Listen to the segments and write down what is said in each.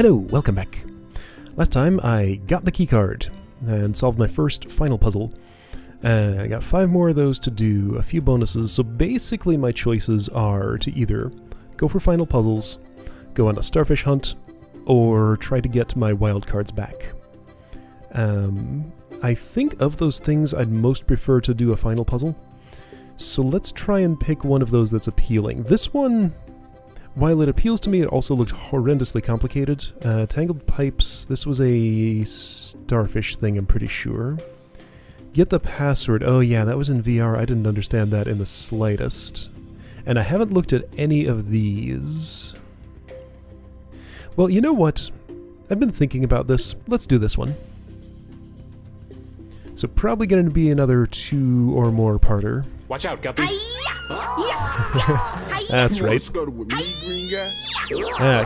Hello, welcome back. Last time I got the keycard and solved my first final puzzle. I got 5 more of those to do, a few bonuses, so basically my choices are to either go for final puzzles, go on a starfish hunt, or try to get my wild cards back. I think of those things I'd most prefer to do a final puzzle, so let's try and pick one of those that's appealing. This one, while it appeals to me, it also looked horrendously complicated. Tangled pipes, this was a starfish thing, I'm pretty sure. Get the password, oh yeah, that was in VR, I didn't understand that in the slightest. And I haven't looked at any of these. Well, you know what? I've been thinking about this, let's do this one. So probably going to be another 2 or more parter. Watch out, Guppy. That's right.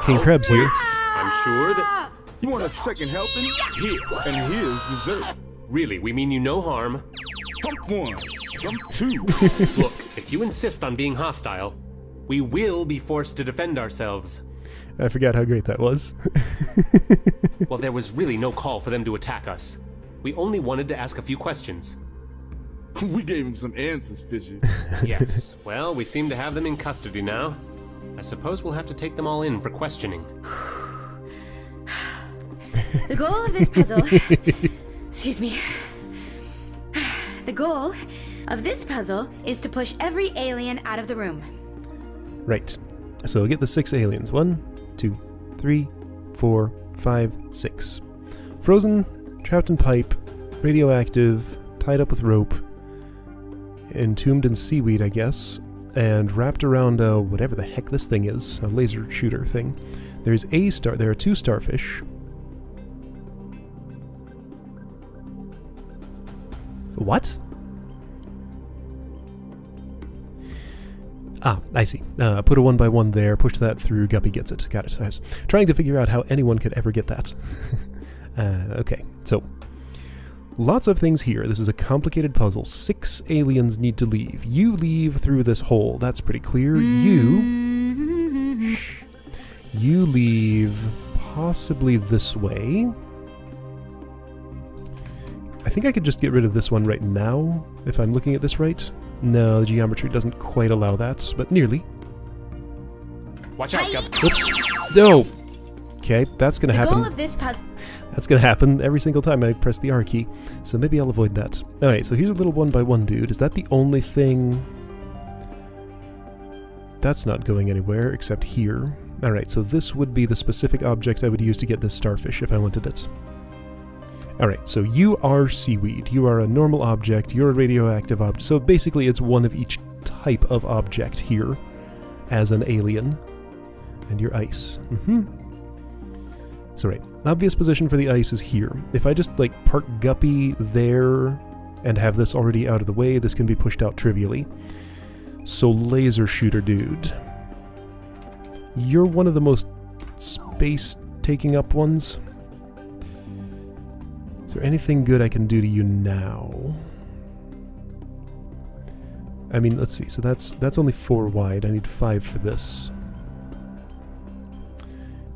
King Crab's here. I'm sure that... You want a second helping? Here, and here's dessert. Really, we mean you no harm. Jump 1, jump 2. Look, if you insist on being hostile, we will be forced to defend ourselves. I forgot how great that was. Well, there was really no call for them to attack us. We only wanted to ask a few questions. We gave him some answers, Fishy. Yes, well, we seem to have them in custody now. I suppose we'll have to take them all in for questioning. The goal of this puzzle... Excuse me. The goal of this puzzle is to push every alien out of the room. Right. So get the 6 aliens. 1, 2, 3, 4, 5, 6. Frozen, trapped in pipe, radioactive, tied up with rope, entombed in seaweed, I guess, and wrapped around whatever the heck this thing is, a laser shooter thing. There are 2 starfish. What? Ah, I see. Put a 1 by 1 there, push that through, Guppy gets it. Got it. I was trying to figure out how anyone could ever get that. Okay, so lots of things here. This is a complicated puzzle. 6 aliens need to leave. You leave through this hole. That's pretty clear. You leave possibly this way. I think I could just get rid of this one right now, if I'm looking at this right. No, the geometry doesn't quite allow that, but nearly. Watch out, Guppy. Oops. No! Okay, that's gonna happen. The goal of this puzzle... That's gonna happen every single time I press the R key, so maybe I'll avoid that. Alright, so here's a little 1 by 1 dude. Is that the only thing? That's not going anywhere except here. Alright, so this would be the specific object I would use to get this starfish if I wanted it. Alright, so you are seaweed. You are a normal object. You're a radioactive object. So basically it's one of each type of object here as an alien. And you're ice. So right, obvious position for the ice is here. If I just like park Guppy there and have this already out of the way, this can be pushed out trivially. So laser shooter dude. You're one of the most space taking up ones. Is there anything good I can do to you now? I mean, let's see. So that's only 4 wide. I need 5 for this.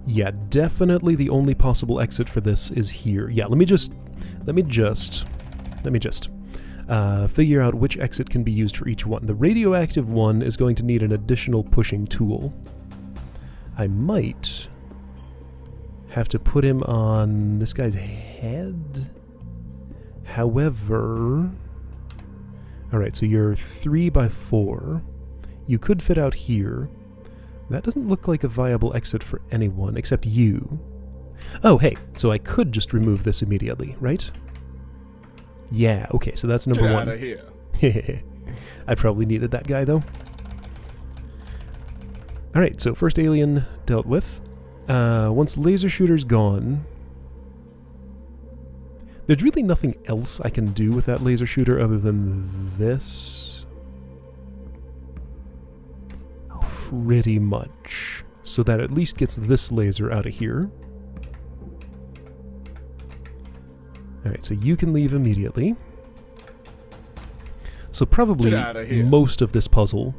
Yeah, definitely the only possible exit for this is here. Yeah, let me just figure out which exit can be used for each one. The radioactive one is going to need an additional pushing tool. I might have to put him on this guy's head. However... Alright, so you're 3 by 4. You could fit out here. That doesn't look like a viable exit for anyone, except you. Oh, hey, so I could just remove this immediately, right? Yeah, okay, so that's number 1. Get out of here. I probably needed that guy, though. Alright, so first alien dealt with. Once laser shooter's gone... There's really nothing else I can do with that laser shooter other than this. Pretty much. So that at least gets this laser out of here. Alright, so you can leave immediately. So probably most of this puzzle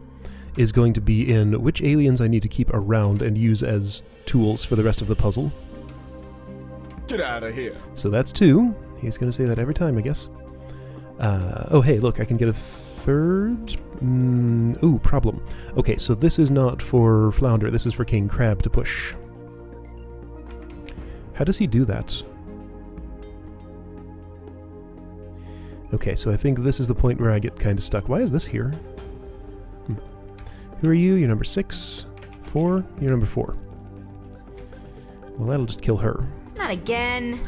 is going to be in which aliens I need to keep around and use as tools for the rest of the puzzle. Get out of here. So that's 2. He's going to say that every time, I guess. Oh, hey, look, I can get a third. Ooh, problem. Okay, so this is not for Flounder. This is for King Crab to push. How does he do that? Okay, so I think this is the point where I get kind of stuck. Why is this here? Who are you? You're number 6. 4? You're number 4. Well, that'll just kill her. Not again.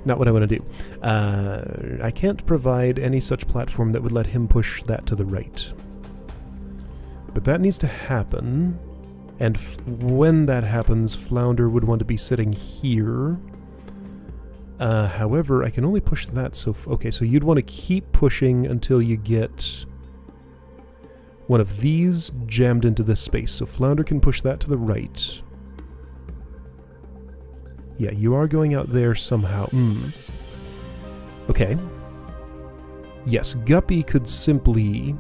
Not what I want to do. I can't provide any such platform that would let him push that to the right. But that needs to happen. And when that happens, Flounder would want to be sitting here. However, I can only push that so... okay, so you'd want to keep pushing until you get one of these jammed into this space. So Flounder can push that to the right. Yeah, you are going out there somehow. Okay. Yes, Guppy could simply...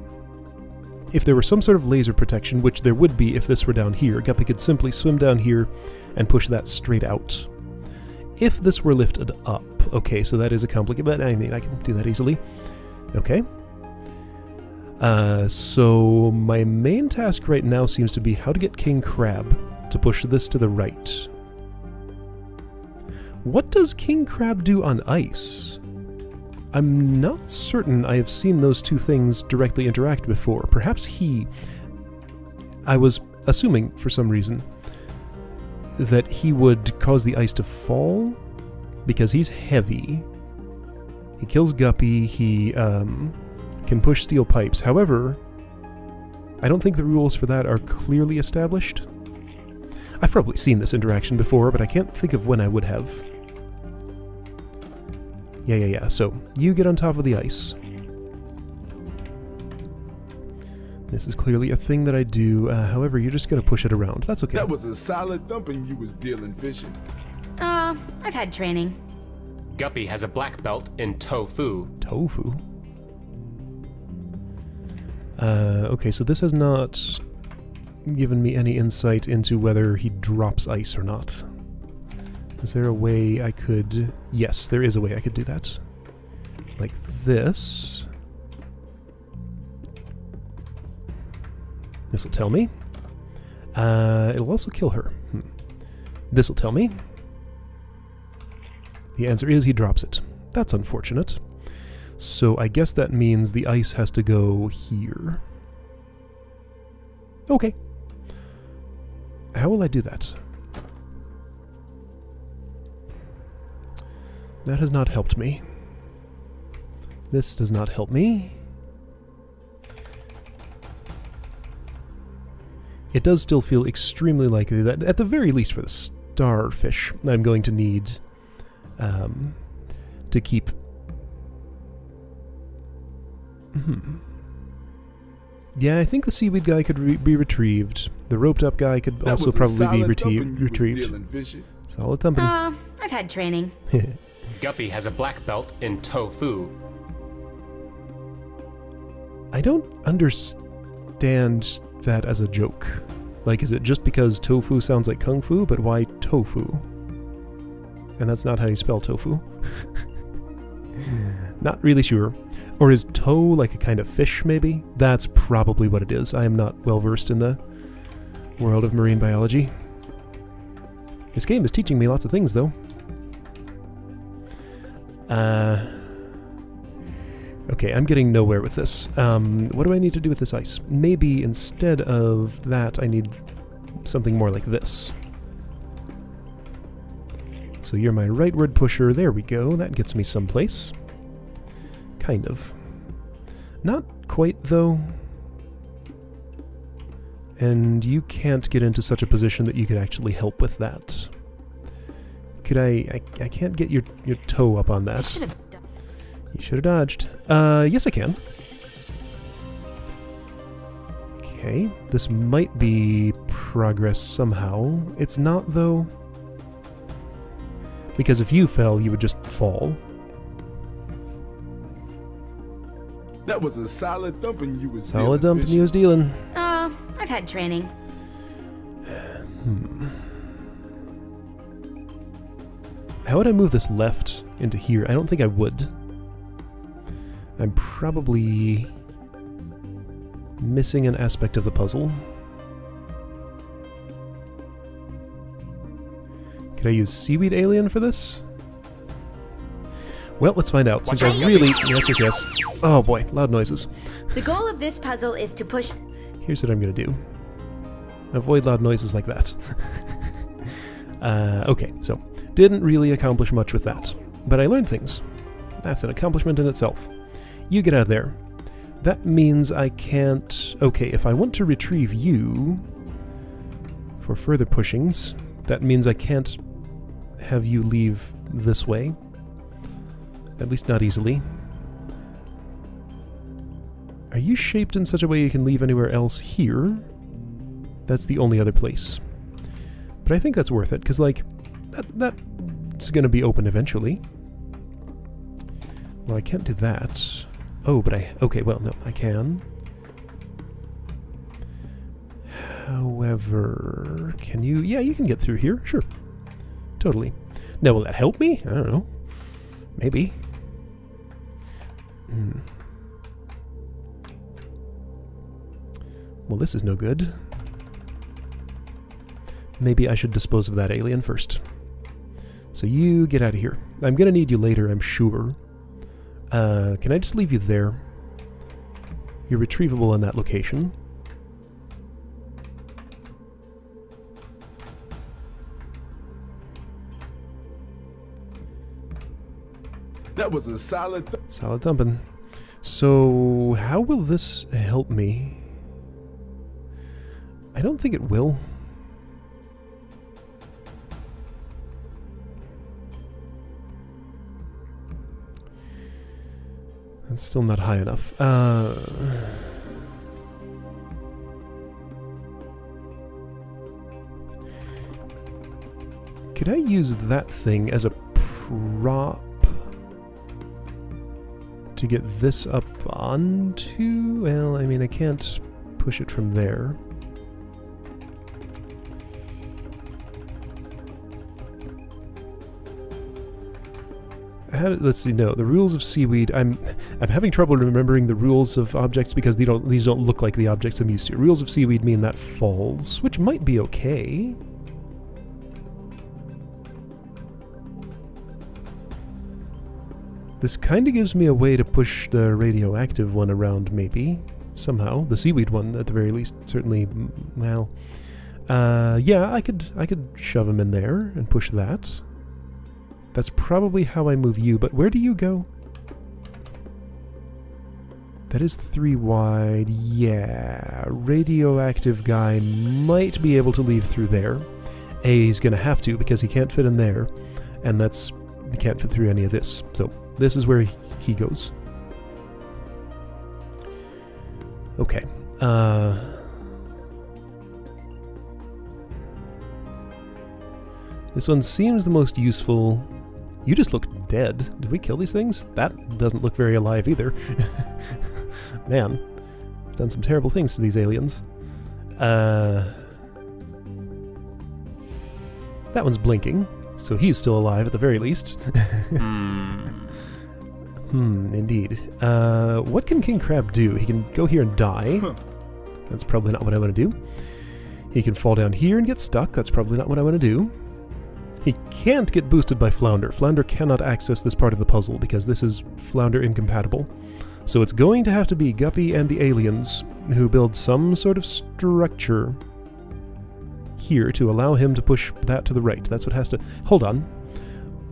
if there were some sort of laser protection, which there would be if this were down here, Guppy could simply swim down here and push that straight out. If this were lifted up... okay, so that is a complicated... but I mean, I can do that easily. Okay. So my main task right now seems to be how to get King Crab to push this to the right. What does King Crab do on ice? I'm not certain I have seen those two things directly interact before. Perhaps he... I was assuming, for some reason, that he would cause the ice to fall, because he's heavy. He kills Guppy, he can push steel pipes. However, I don't think the rules for that are clearly established. I've probably seen this interaction before, but I can't think of when I would have. Yeah. So, you get on top of the ice. This is clearly a thing that I do. However, you're just going to push it around. That's okay. That was a solid thumping you was dealing, fishing. I've had training. Guppy has a black belt in Toh Fu. Toh Fu? Okay, so this has not given me any insight into whether he drops ice or not. Is there a way I could... yes, there is a way I could do that. Like this. This'll tell me. It'll also kill her. This'll tell me. The answer is he drops it. That's unfortunate. So I guess that means the ice has to go here. Okay. How will I do that? That has not helped me. This does not help me. It does still feel extremely likely that, at the very least for the starfish, I'm going to need to keep... Yeah, I think the seaweed guy could be retrieved. The roped up guy could also probably be retrieved. Solid thumping. I've had training. Guppy has a black belt in Toh Fu. I don't understand that as a joke. Like, is it just because tofu sounds like kung fu, but why tofu? And that's not how you spell tofu. Not really sure. Or is toh like a kind of fish, maybe? That's probably what it is. I am not well versed in the world of marine biology. This game is teaching me lots of things, though. Okay, I'm getting nowhere with this. What do I need to do with this ice? Maybe instead of that, I need something more like this. So you're my rightward pusher. There we go. That gets me someplace. Kind of. Not quite, though. And you can't get into such a position that you could actually help with that. Could I can't get your toe up on that. You should have dodged. Yes, I can. Okay, this might be progress somehow. It's not, though. Because if you fell, you would just fall. That was a solid thumping you was solid thumping you was dealing. I've had training. How would I move this left into here? I don't think I would. I'm probably missing an aspect of the puzzle. Could I use Seaweed Alien for this? Well, let's find out. Since I really... Yes. Oh boy, loud noises. The goal of this puzzle is to push... Here's what I'm going to do. Avoid loud noises like that. Okay, so didn't really accomplish much with that. But I learned things. That's an accomplishment in itself. You get out of there. That means I can't... Okay, if I want to retrieve you for further pushings, that means I can't have you leave this way. At least not easily. Are you shaped in such a way you can leave anywhere else here? That's the only other place. But I think that's worth it, because, like, that's going to be open eventually. Well, I can't do that. Oh, but okay, well, no, I can. However, can you... Yeah, you can get through here, sure. Totally. Now, will that help me? I don't know. Maybe. Well, this is no good. Maybe I should dispose of that alien first. So you get out of here. I'm going to need you later, I'm sure. Can I just leave you there? You're retrievable in that location. That was a solid... Solid thumping. So, how will this help me? I don't think it will. That's still not high enough. Could I use that thing as a prop to get this up onto? Well, I mean, I can't push it from there. Let's see. No, the rules of seaweed. I'm having trouble remembering the rules of objects because these don't look like the objects I'm used to. Rules of seaweed mean that falls, which might be okay. This kind of gives me a way to push the radioactive one around, maybe somehow. The seaweed one, at the very least, certainly. Well, yeah, I could shove him in there and push that. That's probably how I move you, but where do you go? That is 3 wide. Yeah, radioactive guy might be able to leave through there. He's going to have to because he can't fit in there, and he can't fit through any of this. So this is where he goes. Okay. This one seems the most useful. You just look dead. Did we kill these things? That doesn't look very alive either. Man, I've done some terrible things to these aliens. That one's blinking, so he's still alive at the very least. Indeed. What can King Crab do? He can go here and die. That's probably not what I want to do. He can fall down here and get stuck. That's probably not what I want to do. He can't get boosted by Flounder. Flounder cannot access this part of the puzzle because this is Flounder incompatible. So it's going to have to be Guppy and the aliens who build some sort of structure here to allow him to push that to the right. That's what has to... Hold on.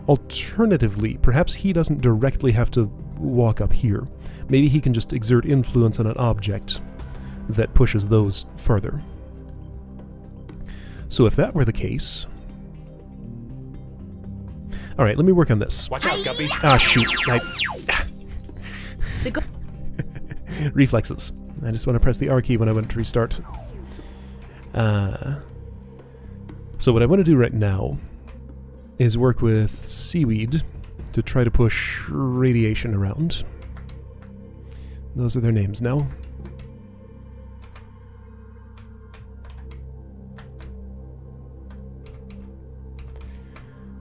Alternatively, perhaps he doesn't directly have to walk up here. Maybe he can just exert influence on an object that pushes those further. So if that were the case... Alright, let me work on this. Watch out, Guppy. Ah, shoot. Reflexes. I just want to press the R key when I want to restart. So what I want to do right now is work with seaweed to try to push radiation around. Those are their names now.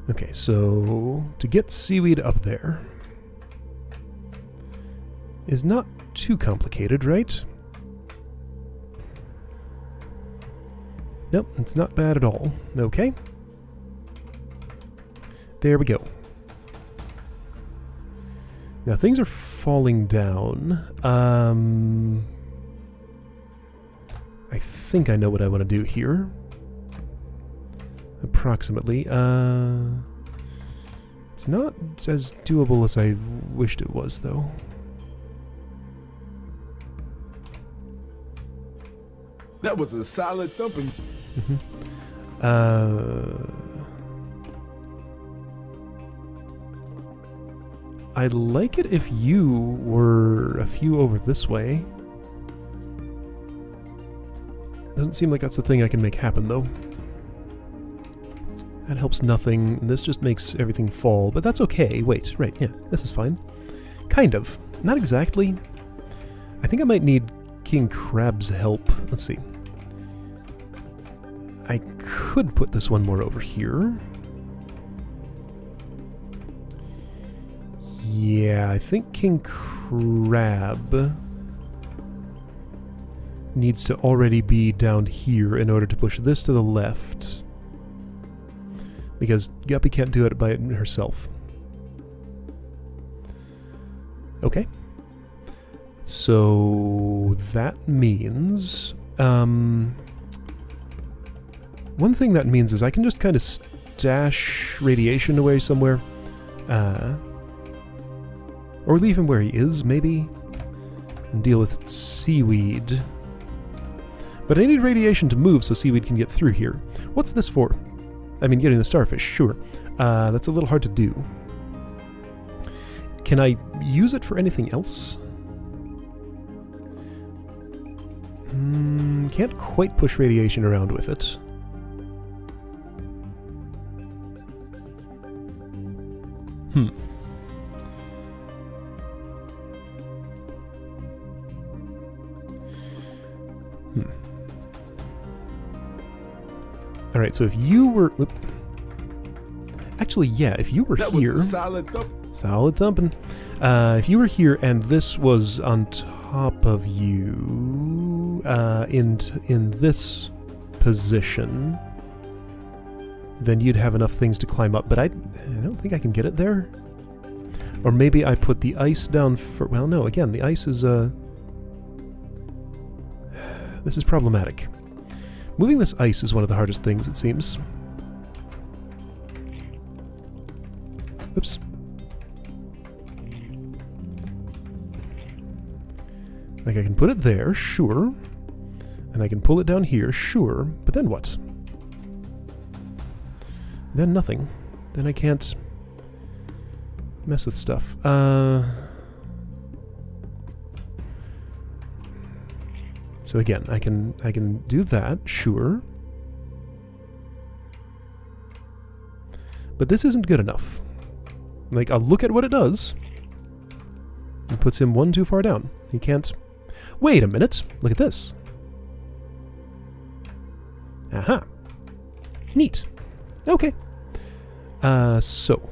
Okay, so to get seaweed up there is not too complicated, right? Nope, it's not bad at all. Okay. There we go. Now things are falling down. I think I know what I want to do here. Approximately. It's not as doable as I wished it was, though. That was a solid thumping. I'd like it if you were a few over this way. Doesn't seem like that's the thing I can make happen, though. That helps nothing. This just makes everything fall, but that's okay. Wait, right, yeah, this is fine. Kind of. Not exactly. I think I might need King Crab's help. Let's see. I could put this one more over here. Yeah, I think King Crab needs to already be down here in order to push this to the left. Because Guppy can't do it by herself. Okay. So that means... one thing that means is I can just kind of stash radiation away somewhere. Or leave him where he is, maybe. And deal with seaweed. But I need radiation to move so seaweed can get through here. What's this for? I mean, getting the starfish, sure. That's a little hard to do. Can I use it for anything else? Can't quite push radiation around with it. Alright, so if you were... Actually, yeah, if you were here... Was a solid thump. Solid thumping. If you were here and this was on top of you, in this position, then you'd have enough things to climb up. But I don't think I can get it there. Or maybe I put the ice down for... Well, no, again, the ice is... This is problematic. Moving this ice is one of the hardest things, it seems. Oops. Like, I can put it there, sure. And I can pull it down here, sure. But then what? Then nothing. Then I can't mess with stuff. So again, I can do that, sure. But this isn't good enough. Like, I'll look at what it does. It puts him one too far down. He can't... Wait a minute! Look at this. Aha. Neat. Okay. So.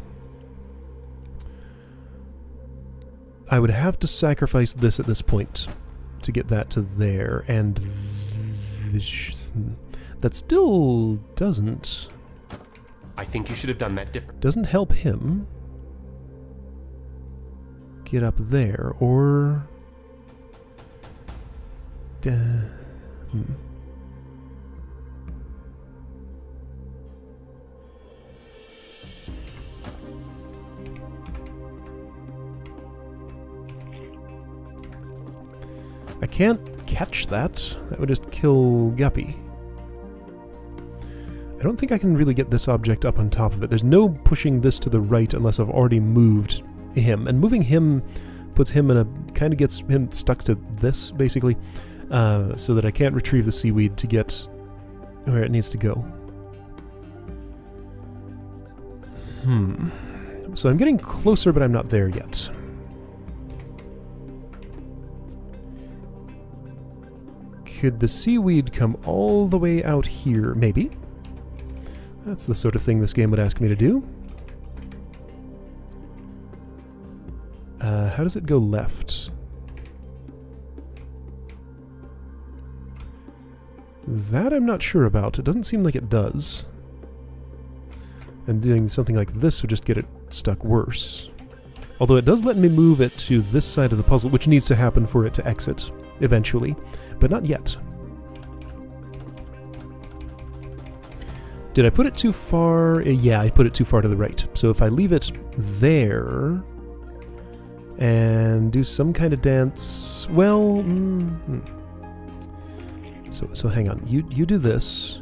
I would have to sacrifice this at this point to get that to there, and that still doesn't... I think you should have done that different. Doesn't help him get up there, or... I can't catch that. That would just kill Guppy. I don't think I can really get this object up on top of it. There's no pushing this to the right unless I've already moved him. And moving him puts him in a... kind of gets him stuck to this, basically. So that I can't retrieve the seaweed to get where it needs to go. So I'm getting closer, but I'm not there yet. Could the seaweed come all the way out here? Maybe. That's the sort of thing this game would ask me to do. how does it go left? That I'm not sure about. It doesn't seem like it does. And doing something like this would just get it stuck worse. Although it does let me move it to this side of the puzzle, which needs to happen for it to exit, eventually. But not yet. Did I put it too far? Yeah, I put it too far to the right. So if I leave it there and do some kind of dance... Well... So hang on. You do this.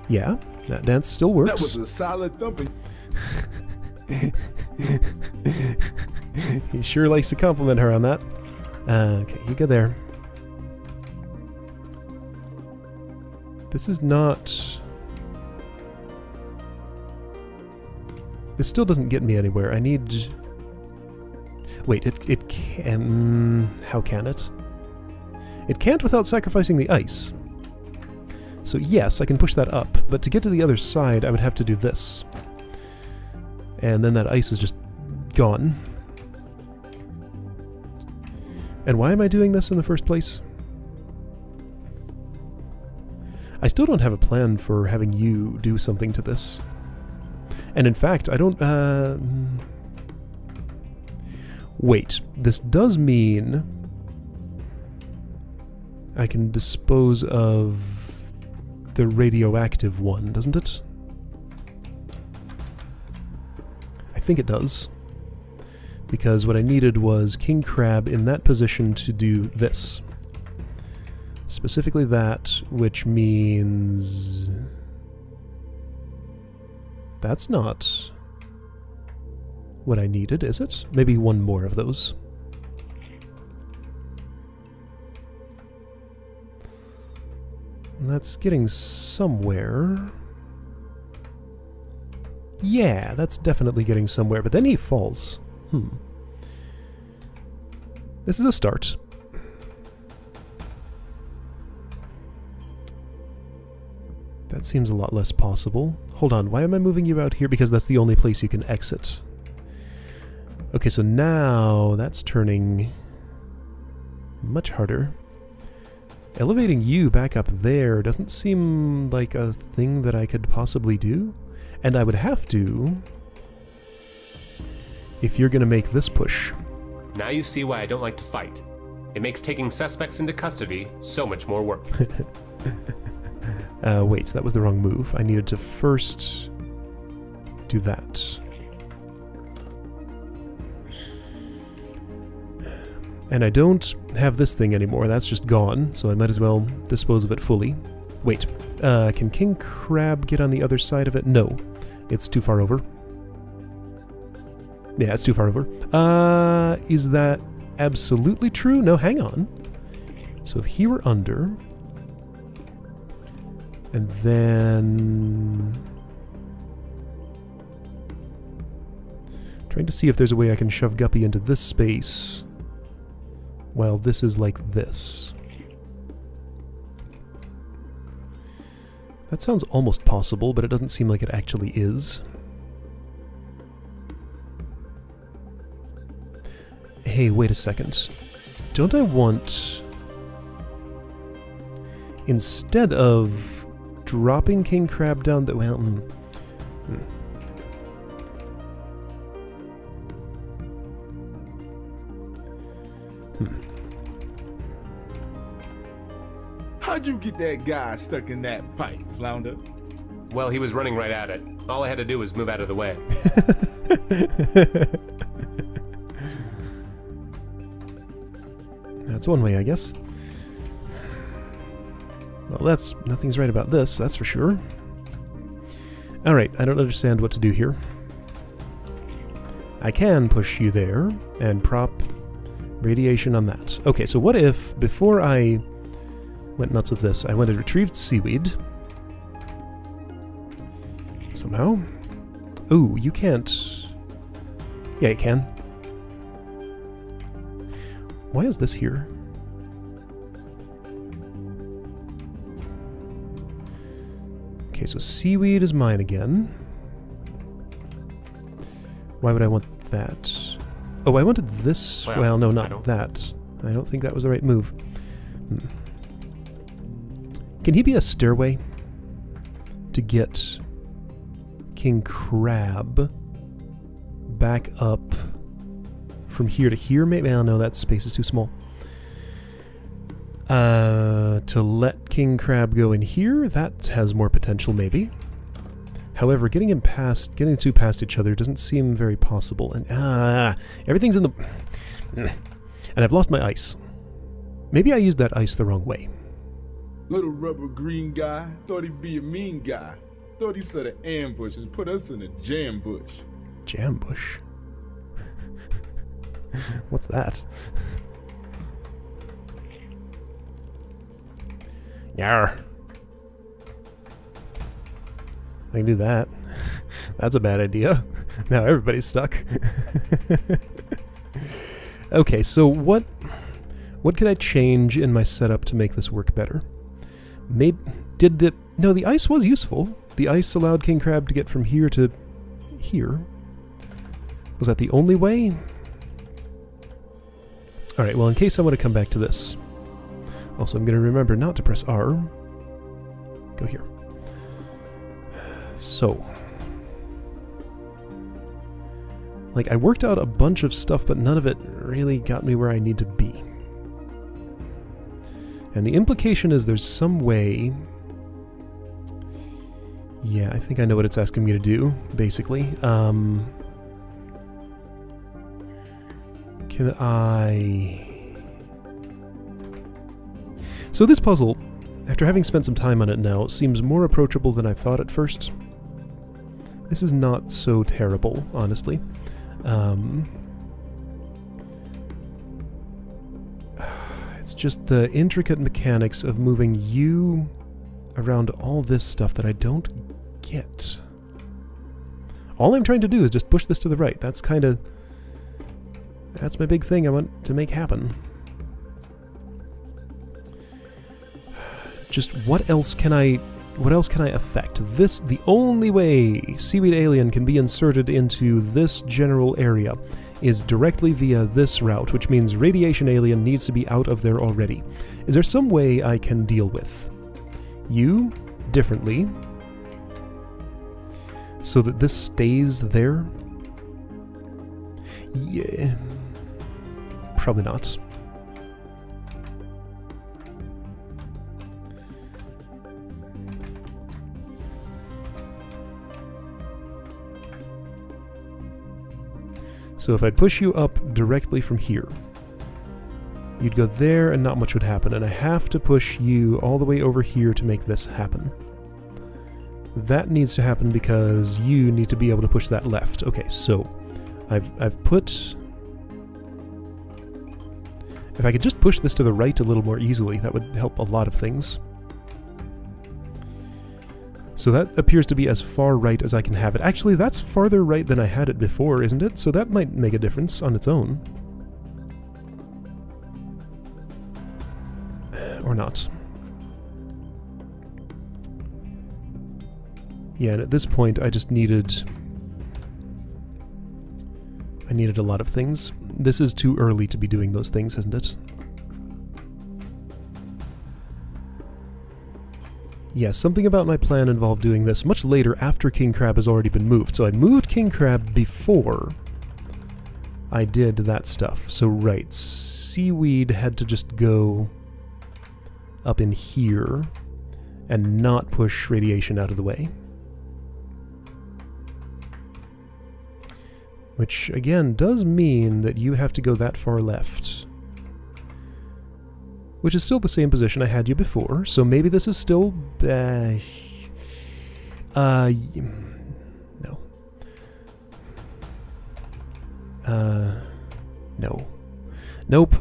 Yeah, that dance still works. That was a solid thumping. He sure likes to compliment her on that. Okay, you go there. This is not... This still doesn't get me anywhere. I need... Wait, it can... How can it? It can't without sacrificing the ice. So yes, I can push that up, but to get to the other side, I would have to do this. And then that ice is just gone. And why am I doing this in the first place? I still don't have a plan for having you do something to this. And in fact, I don't... Wait, this does mean I can dispose of the radioactive one, doesn't it? I think it does. Because what I needed was King Crab in that position to do this. Specifically that, which means... That's not what I needed, is it? Maybe one more of those. That's getting somewhere. Yeah, that's definitely getting somewhere, but then he falls. This is a start. That seems a lot less possible. Hold on, why am I moving you out here? Because that's the only place you can exit. Okay, so now that's turning much harder. Elevating you back up there doesn't seem like a thing that I could possibly do. And I would have to if you're going to make this push. Now you see why I don't like to fight. It makes taking suspects into custody so much more work. Wait, that was the wrong move. I needed to first do that. And I don't have this thing anymore. That's just gone, so I might as well dispose of it fully. Wait, can King Crab get on the other side of it? No, it's too far over. Yeah, it's too far over. Is that absolutely true? No, hang on. So if he were under... And then... Trying to see if there's a way I can shove Guppy into this space while this is like this. That sounds almost possible, but it doesn't seem like it actually is. Hey, wait a second. Don't I want... Instead of dropping King Crab down the... Well, How'd you get that guy stuck in that pipe, Flounder? Well, he was running right at it. All I had to do was move out of the way. That's one way, I guess. Well, nothing's right about this, that's for sure. Alright, I don't understand what to do here. I can push you there and prop radiation on that. Okay, so what if, before I went nuts with this, I went and retrieved seaweed. Somehow. Ooh, you can't... Yeah, you can. Why is this here? Okay, so seaweed is mine again. Why would I want that? Oh, I wanted this. Well, no, not that. I don't think that was the right move. Can he be a stairway to get King Crab back up from here to here? Maybe. Oh, no, that space is too small. To let King Crab go in here, that has more potential, maybe. However, getting the two past each other doesn't seem very possible. And everything's in the... And I've lost my ice. Maybe I used that ice the wrong way. Little rubber green guy thought he'd be a mean guy. Thought he set an ambush and put us in a jam bush. Jam bush? What's that? Yarr. I can do that. That's a bad idea. Now everybody's stuck. Okay, so what can I change in my setup to make this work better? Maybe no, the ice was useful. The ice allowed King Crab to get from here to here. Was that the only way? Alright, well, in case I want to come back to this. Also, I'm going to remember not to press R. Go here. So. Like, I worked out a bunch of stuff, but none of it really got me where I need to be. And the implication is there's some way... Yeah, I think I know what it's asking me to do, basically. Can I... So this puzzle, after having spent some time on it now, seems more approachable than I thought at first. This is not so terrible, honestly. It's just the intricate mechanics of moving you around all this stuff that I don't get. All I'm trying to do is just push this to the right. That's my big thing I want to make happen. Just what else can I affect? The only way Seaweed Alien can be inserted into this general area is directly via this route, which means Radiation Alien needs to be out of there already. Is there some way I can deal with you differently so that this stays there? Yeah. Probably not. So if I push you up directly from here, you'd go there and not much would happen, and I have to push you all the way over here to make this happen. That needs to happen because you need to be able to push that left. Okay, so I've put... If I could just push this to the right a little more easily, that would help a lot of things. So that appears to be as far right as I can have it. Actually, that's farther right than I had it before, isn't it? So that might make a difference on its own. Or not. Yeah, and at this point I just needed... I needed a lot of things. This is too early to be doing those things, isn't it? Yes, something about my plan involved doing this much later after King Crab has already been moved. So I moved King Crab before I did that stuff. So right, Seaweed had to just go up in here and not push Radiation out of the way. Which, again, does mean that you have to go that far left. Which is still the same position I had you before, so maybe this is still... no. No. Nope.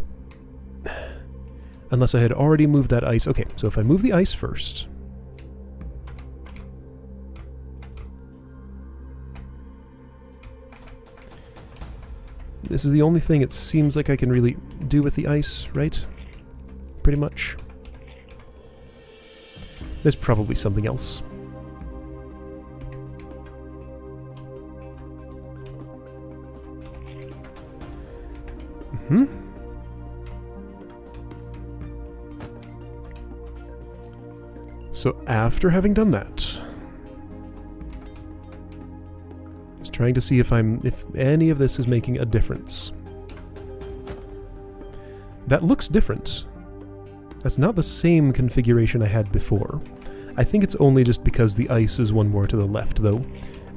Unless I had already moved that ice. Okay, so if I move the ice first... This is the only thing it seems like I can really do with the ice, right? Pretty much. There's probably something else. Mm-hmm. So after having done that, just trying to see if any of this is making a difference. That looks different. That's not the same configuration I had before. I think it's only just because the ice is one more to the left, though,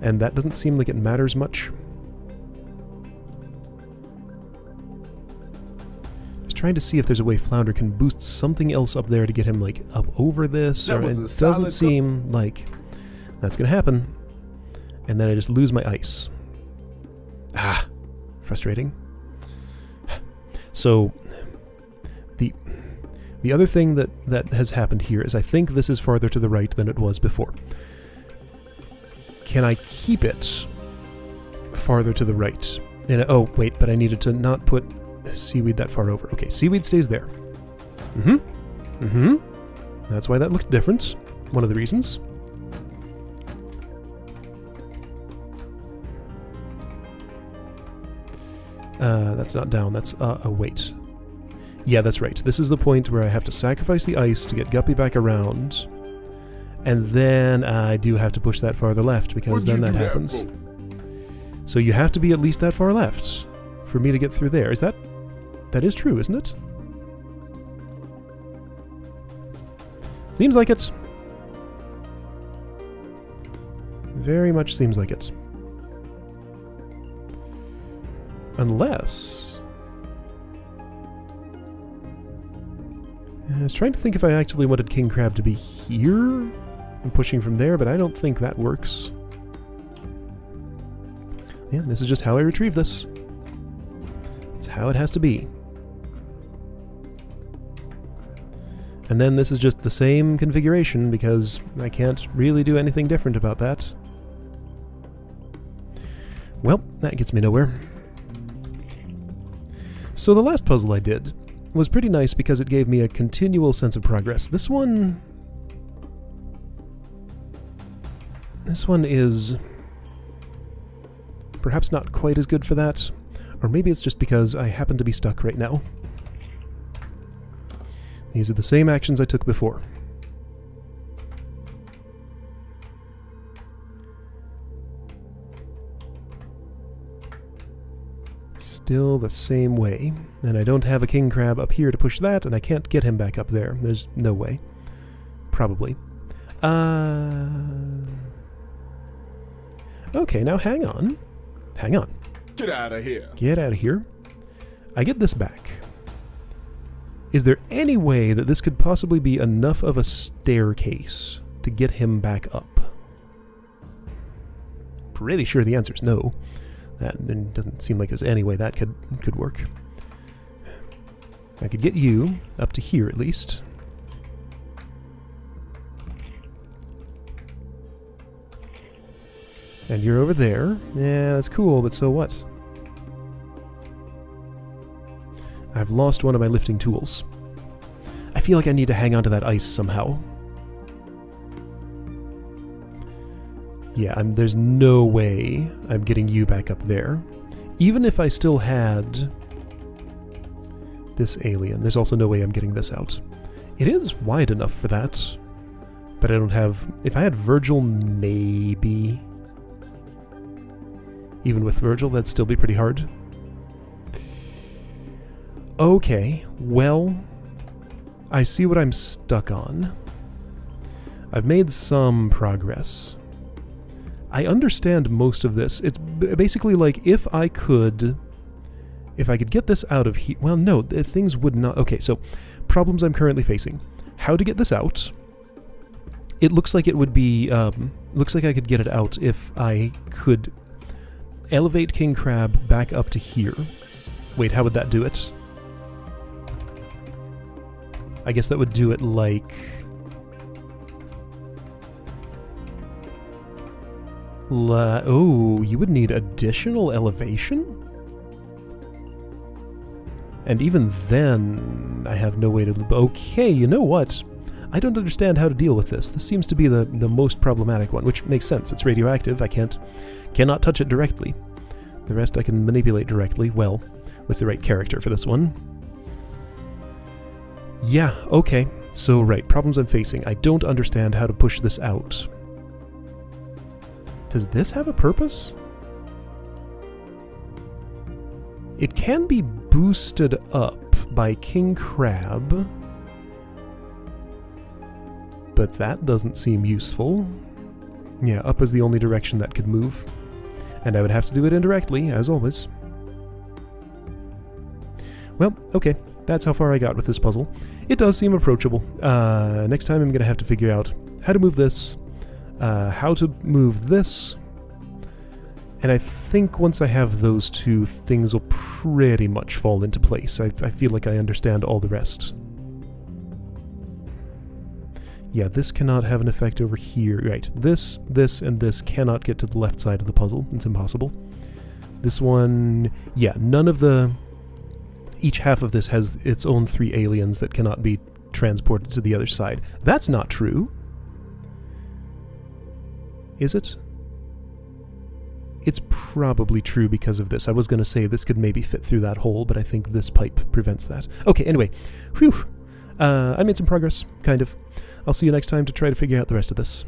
and that doesn't seem like it matters much. Trying to see if there's a way Flounder can boost something else up there to get him, like, up over this, or it doesn't seem like that's gonna happen. And then I just lose my ice. Ah, frustrating. So, the other thing that has happened here is I think this is farther to the right than it was before. Can I keep it farther to the right? And oh, wait, but I needed to not put seaweed that far over. Okay, seaweed stays there. That's why that looked different. One of the reasons. That's not down, that's wait. Yeah, that's right. This is the point where I have to sacrifice the ice to get Guppy back around. And then I do have to push that farther left, because then that happens. So you have to be at least that far left for me to get through there. Is that... That is true, isn't it? Seems like it. Very much seems like it. Unless... I was trying to think if I actually wanted King Crab to be here and pushing from there, but I don't think that works. Yeah, this is just how I retrieve this. It's how it has to be. And then this is just the same configuration because I can't really do anything different about that. Well, that gets me nowhere. So the last puzzle I did was pretty nice because it gave me a continual sense of progress. This one is perhaps not quite as good for that, or maybe it's just because I happen to be stuck right now. These are the same actions I took before. Still the same way. And I don't have a king crab up here to push that, and I can't get him back up there. There's no way. Probably. Okay, now hang on. Hang on. Get out of here. Get out of here. I get this back. Is there any way that this could possibly be enough of a staircase to get him back up? Pretty sure the answer is no. That doesn't seem like there's any way that could work. I could get you up to here at least. And you're over there. Yeah, that's cool, but so what? I've lost one of my lifting tools. I feel like I need to hang on to that ice somehow. Yeah, there's no way I'm getting you back up there. Even if I still had this alien, there's also no way I'm getting this out. It is wide enough for that, but I don't have... If I had Virgil, maybe... Even with Virgil, that'd still be pretty hard. Okay, well, I see what I'm stuck on. I've made some progress. I understand most of this. It's basically like if I could get this out of here... Well, no, things would not... Okay, so problems I'm currently facing. How to get this out? It looks like it would be... looks like I could get it out if I could elevate King Crab back up to here. Wait, how would that do it? I guess that would do it like... oh, you would need additional elevation? And even then, I have no way to... Okay, you know what? I don't understand how to deal with this. This seems to be the most problematic one, which makes sense. It's radioactive. I cannot touch it directly. The rest I can manipulate directly. Well, with the right character for this one. Yeah, okay. So, right, problems I'm facing. I don't understand how to push this out. Does this have a purpose? It can be boosted up by King Crab, but that doesn't seem useful. Yeah, up is the only direction that could move, and I would have to do it indirectly, as always. Well, okay, that's how far I got with this puzzle. It does seem approachable. Next time I'm going to have to figure out how to move this, how to move this, and I think once I have those two, things will pretty much fall into place. I feel like I understand all the rest. Yeah, this cannot have an effect over here. Right, this, and this cannot get to the left side of the puzzle. It's impossible. This one, yeah, none of the... Each half of this has its own 3 aliens that cannot be transported to the other side. That's not true. Is it? It's probably true because of this. I was going to say this could maybe fit through that hole, but I think this pipe prevents that. Okay, anyway. Whew. I made some progress, kind of. I'll see you next time to try to figure out the rest of this.